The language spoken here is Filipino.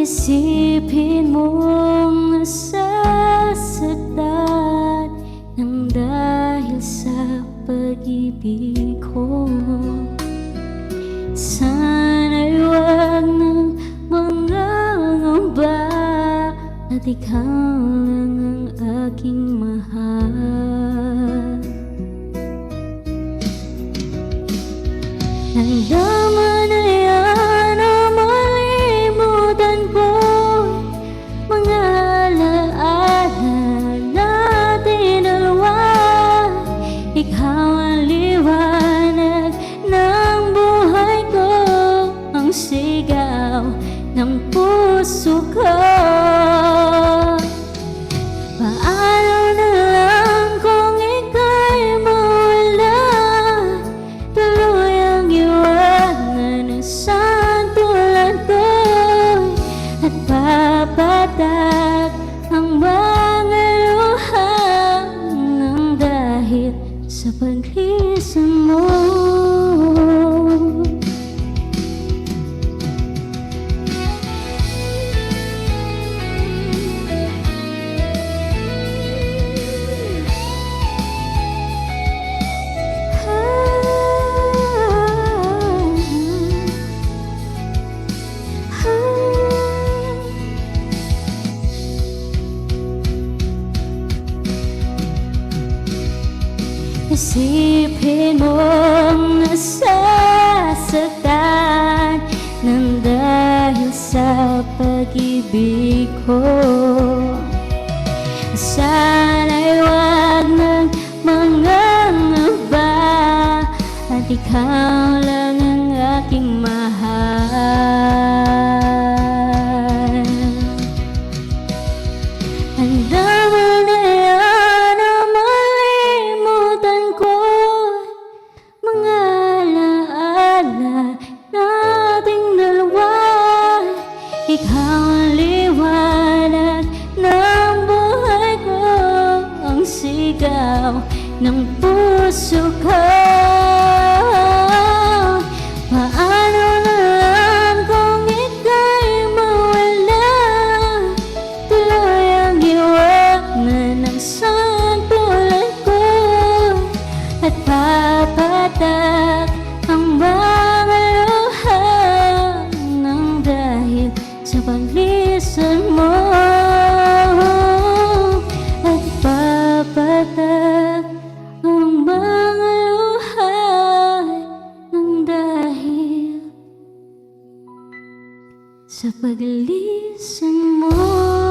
Isipin mong nasasaktan nang dahil sa pag-ibig ko. Sana'y wag ng mangangamba at ikaw lang ang aking mahal. Nandama na yan ang malimutan ko, mga alaala natin dalawa. Ikaw ang liwanag ng buhay ko, ang sigaw ng puso ko. Paano na lang kung ika'y mawala, tuloy ang iwanan ng isang tulad ko, at papatak ang mga luha nang dahil sa paglisan mo. Isipin mong nasasaktan nang dahil sa pag-ibig ko. Sana'y wag ng mangangamba at ikaw lang ang aking mahal. Handama na yan ang malimutan ko, mga alaala nating dalawa. Ikaw ang liwanag ng buhay ko, ang sigaw ng puso ko. Paano na lang kung ika'y mawala, tuloy ang iwanan ng isang tulad ko, at papatak ang mga luha nang dahil sa paglisan mo. At papatak ang mga luha nang dahil sa paglisan mo.